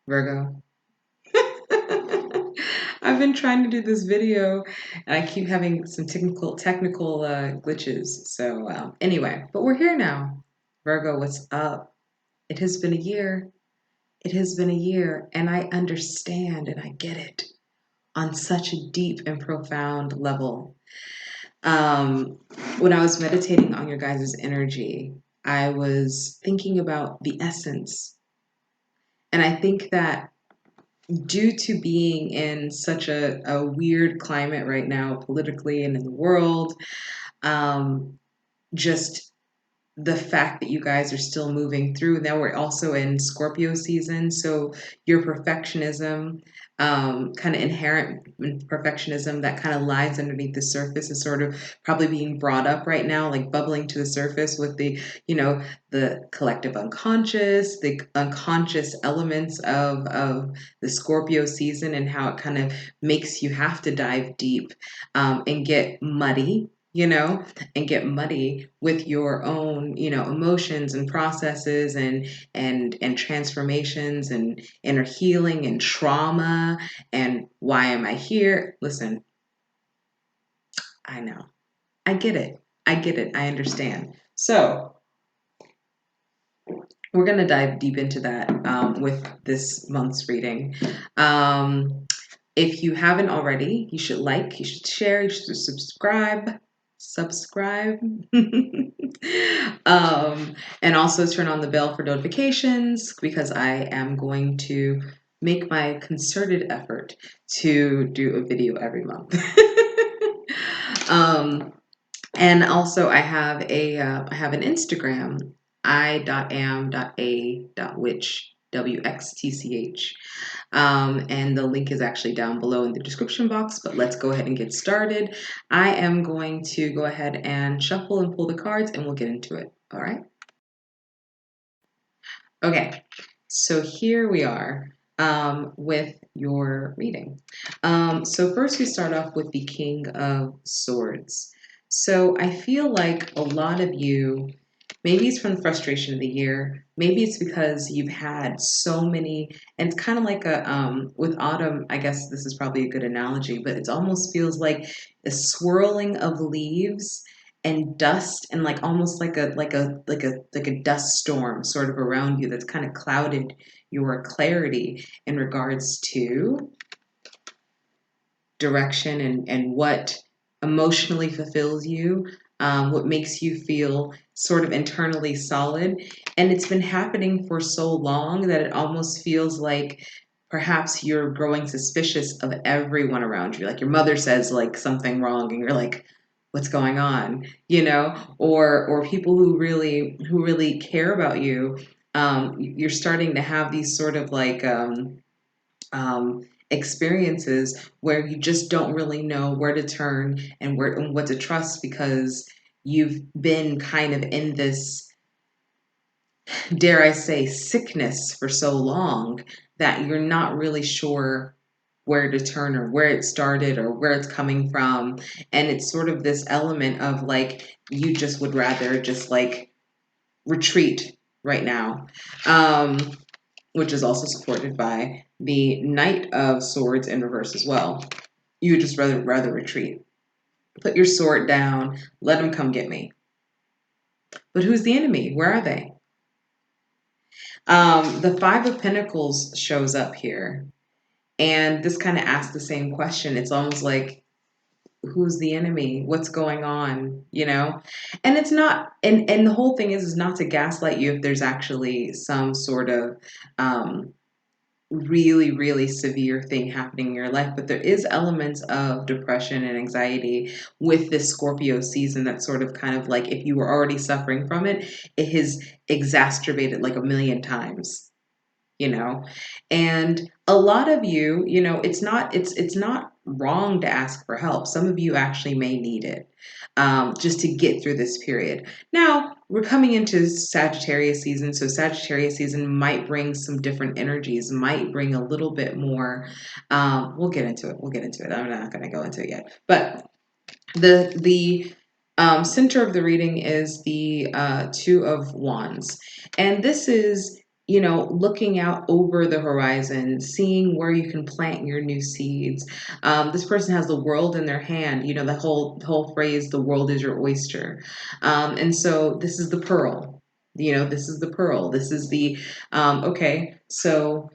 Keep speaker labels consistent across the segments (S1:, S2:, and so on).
S1: Virgo. I've been trying to do this video and I keep having some technical glitches. So anyway, but we're here now. Virgo, what's up? It has been a year. It has been a year, and I understand and I get it on such a deep and profound level. Um, when I was meditating on your guys' energy, I was thinking about the essence. And I think that due to being in such a weird climate right now, politically and in the world, um, just the fact that you guys are still moving through. Now we're also in Scorpio season, so your perfectionism, kind of inherent perfectionism that kind of lies underneath the surface is sort of probably being brought up right now, like bubbling to the surface with the collective unconscious, the unconscious elements of the Scorpio season, and how it kind of makes you have to dive deep, and get muddy. And get muddy with your own, emotions and processes and transformations and inner healing and trauma and why am I here? Listen, I know. I get it. I get it. I understand. So we're going to dive deep into that with this month's reading. If you haven't already, you should like, you should share, you should subscribe, and also turn on the bell for notifications because I am going to make my concerted effort to do a video every month. um, and also I have I have an Instagram, I.am.a.witch, WXTCH. And the link is actually down below in the description box, but let's go ahead and get started. I am going to go ahead and shuffle and pull the cards and we'll get into it. All right. Okay. So here we are with your reading. So first we start off with the King of Swords. So I feel like a lot of you, maybe it's from the frustration of the year. Maybe it's because you've had so many, and it's kind of like with autumn, I guess this is probably a good analogy, but it almost feels like a swirling of leaves and dust and like almost like a dust storm sort of around you that's kind of clouded your clarity in regards to direction and what emotionally fulfills you, what makes you feel sort of internally solid. And it's been happening for so long that it almost feels like perhaps you're growing suspicious of everyone around you. Like your mother says like something wrong and you're like, what's going on? Or people who really care about you. You're starting to have these sort of like um, experiences where you just don't really know where to turn and what to trust because you've been kind of in this, dare I say, sickness for so long that you're not really sure where to turn or where it started or where it's coming from. And it's sort of this element of like you just would rather just like retreat right now. Which is also supported by the Knight of Swords in reverse as well. You would just rather retreat. Put your sword down, let them come get me. But who's the enemy? Where are they? The Five of Pentacles shows up here. And this kind of asks the same question. It's almost like, who's the enemy? What's going on? And it's not, and the whole thing is not to gaslight you if there's actually some sort of really, really severe thing happening in your life, but there is elements of depression and anxiety with this Scorpio season that sort of kind of like if you were already suffering from it, it has exacerbated like a million times, you know and a lot of you, it's not wrong to ask for help. Some of you actually may need it, just to get through this period. Now we're coming into Sagittarius season, so Sagittarius season might bring some different energies, might bring a little bit more. We'll get into it. I'm not going to go into it yet, but the center of the reading is the Two of Wands, and this is looking out over the horizon, seeing where you can plant your new seeds. This person has the world in their hand. The whole phrase, "the world is your oyster," and so this is the pearl. This is the pearl. This is the okay. So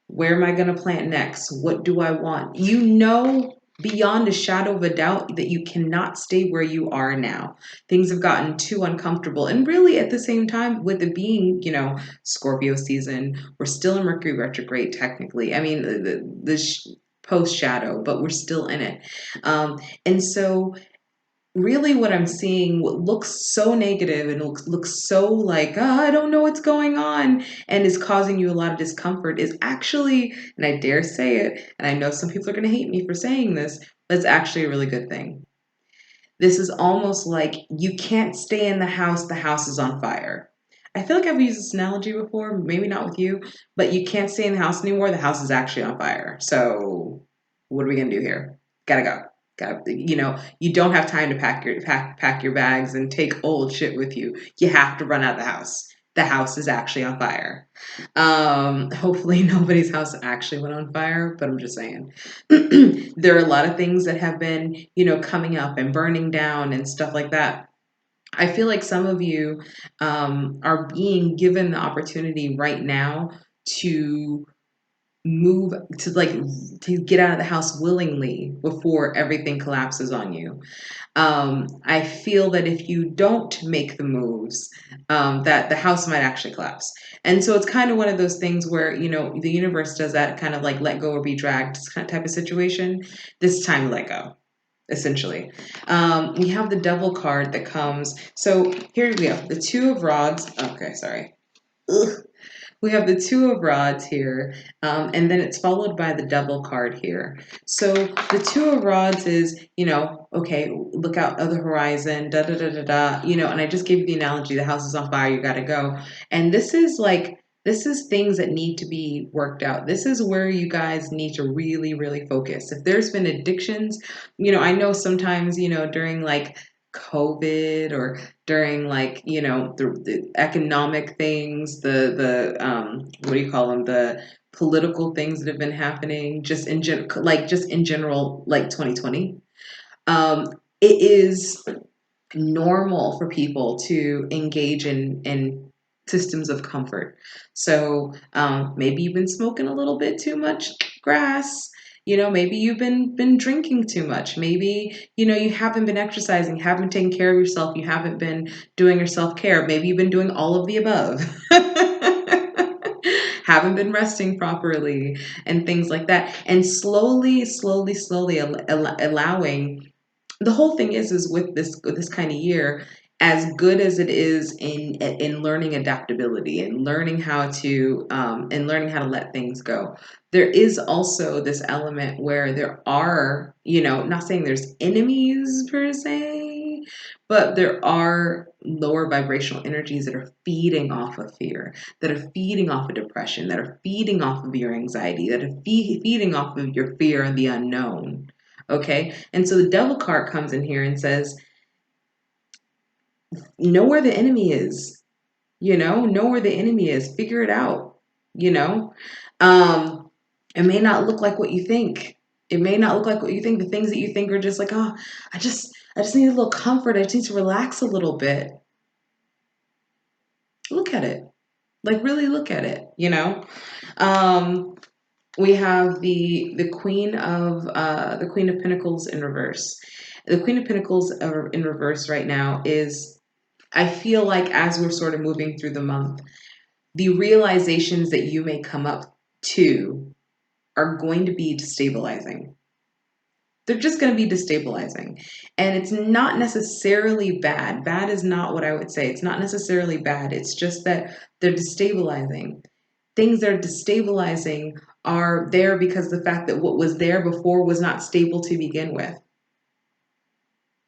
S1: where am I going to plant next? What do I want? Beyond a shadow of a doubt that you cannot stay where you are now. Things have gotten too uncomfortable. And really, at the same time, with it being, Scorpio season, we're still in Mercury retrograde, technically. I mean, the post shadow, but we're still in it. And so really what I'm seeing, what looks so negative and looks so like, I don't know what's going on, and is causing you a lot of discomfort, is actually, and I dare say it, and I know some people are going to hate me for saying this, but it's actually a really good thing. This is almost like you can't stay in the house is on fire. I feel like I've used this analogy before, maybe not with you, but you can't stay in the house anymore. The house is actually on fire. So what are we gonna do here? Gotta go. You don't have time to pack your bags and take old shit with you. You have to run out of the house. The house is actually on fire. Hopefully nobody's house actually went on fire, but I'm just saying. There are a lot of things that have been, coming up and burning down and stuff like that. I feel like some of you are being given the opportunity right now to move to get out of the house willingly before everything collapses on you. I feel that if you don't make the moves, that the house might actually collapse. And so it's kind of one of those things where, the universe does that kind of like let go or be dragged kind of type of situation. This time, let go, essentially. We have the devil card that comes. So here we go. The two of rods. Okay, sorry. Ugh. We have the two of rods here, and then it's followed by the devil card here. So the two of rods is, okay, look out of the horizon, da da da da da, and I just gave you the analogy, the house is on fire, you gotta go. And this is things that need to be worked out. This is where you guys need to really, really focus. If there's been addictions, I know sometimes, during like COVID or during like the economic things, the what do you call them, the political things that have been happening just in general, like 2020. It is normal for people to engage in systems of comfort. So maybe you've been smoking a little bit too much grass. Maybe you've been drinking too much. Maybe you haven't been exercising, haven't taken care of yourself. You haven't been doing your self care. Maybe you've been doing all of the above. Haven't been resting properly and things like that. And slowly, slowly, slowly allowing, the whole thing is with this kind of year, as good as it is in learning adaptability and learning how to let things go, there is also this element where there are, not saying there's enemies per se, but there are lower vibrational energies that are feeding off of fear, that are feeding off of depression, that are feeding off of your anxiety, that are feeding off of your fear of the unknown. Okay. And so the devil card comes in here and says, know where the enemy is, know where the enemy is, figure it out, you know. Um, it may not look like what you think. It may not look like what you think. The things that you think are just like, oh, I just need a little comfort. I just need to relax a little bit. Look at it. Like really look at it. Um, we have the Queen of Pentacles in reverse. The Queen of Pentacles in reverse right now is, I feel like as we're sort of moving through the month, the realizations that you may come up to are going to be destabilizing. They're just going to be destabilizing. And it's not necessarily bad. Bad is not what I would say. It's not necessarily bad. It's just that they're destabilizing. Things that are destabilizing are there because the fact that what was there before was not stable to begin with.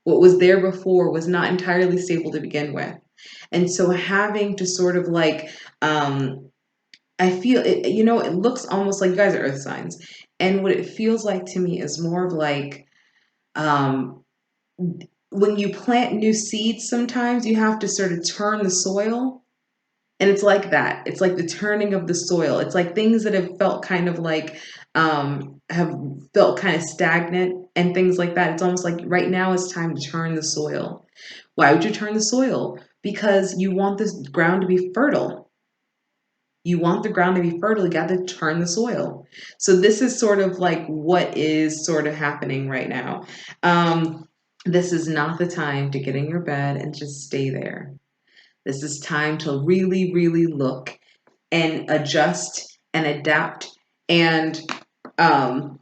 S1: What was there before was not entirely stable to begin with. And so having to sort of like, I feel it, it looks almost like, you guys are earth signs. And what it feels like to me is more of like, um, when you plant new seeds, sometimes you have to sort of turn the soil. And it's like that. It's like the turning of the soil. It's like things that have felt kind of like, have felt kind of stagnant and things like that. It's almost like right now it's time to turn the soil. Why would you turn the soil? Because you want this ground to be fertile. You want the ground to be fertile, you got to turn the soil. So this is sort of like what is sort of happening right now. This is not the time to get in your bed and just stay there. This is time to really, really look and adjust and adapt. And um,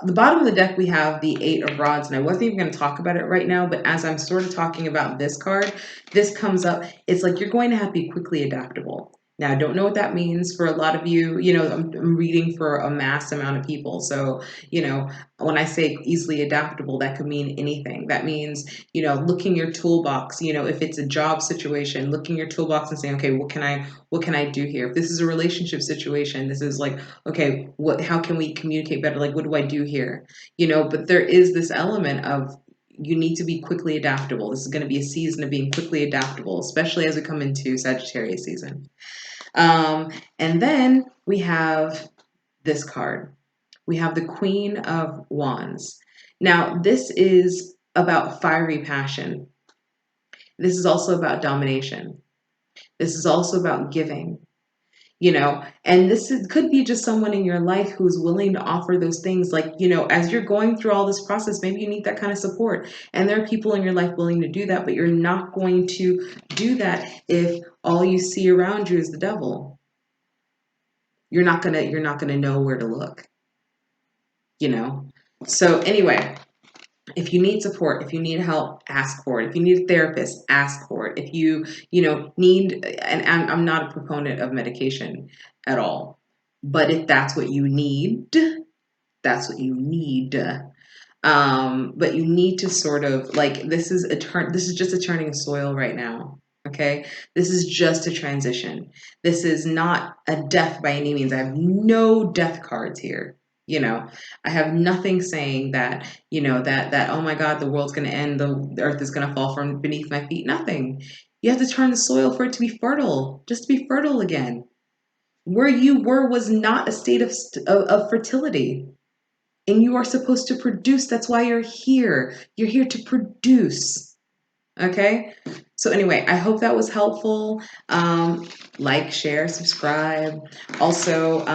S1: the bottom of the deck, we have the Eight of Rods, and I wasn't even going to talk about it right now, but as I'm sort of talking about this card, this comes up. It's like you're going to have to be quickly adaptable. Now, I don't know what that means for a lot of you. I'm reading for a mass amount of people. So, when I say easily adaptable, that could mean anything. That means, looking your toolbox, if it's a job situation, looking your toolbox and saying, okay, what can I do here? If this is a relationship situation, this is like, okay, how can we communicate better? Like, what do I do here? But there is this element of you need to be quickly adaptable. This is going to be a season of being quickly adaptable, especially as we come into Sagittarius season. And then we have this card. We have the Queen of Wands. Now, this is about fiery passion. This is also about domination. This is also about giving. And could be just someone in your life who's willing to offer those things, like, as you're going through all this process, maybe you need that kind of support, and there are people in your life willing to do that, but you're not going to do that if all you see around you is the devil. You're not gonna know where to look, you know so anyway, if you need support, if you need help, ask for it. If you need a therapist, ask for it. If you need, and I'm not a proponent of medication at all, but if that's what you need, that's what you need. But you need to sort of, like, this is just a turning of soil right now. Okay. This is just a transition. This is not a death by any means. I have no death cards here. I have nothing saying that, that, oh my God, the world's going to end. The earth is going to fall from beneath my feet. Nothing. You have to turn the soil for it to be fertile, just to be fertile again. Where you were was not a state of fertility. And you are supposed to produce. That's why you're here. You're here to produce. Okay? So anyway, I hope that was helpful. Like, share, subscribe. Also,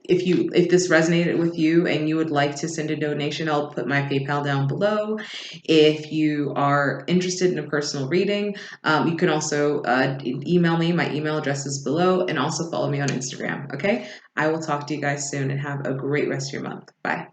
S1: if this resonated with you and you would like to send a donation, I'll put my PayPal down below. If you are interested in a personal reading, you can also email me. My email address is below, and also follow me on Instagram. Okay? I will talk to you guys soon, and have a great rest of your month. Bye.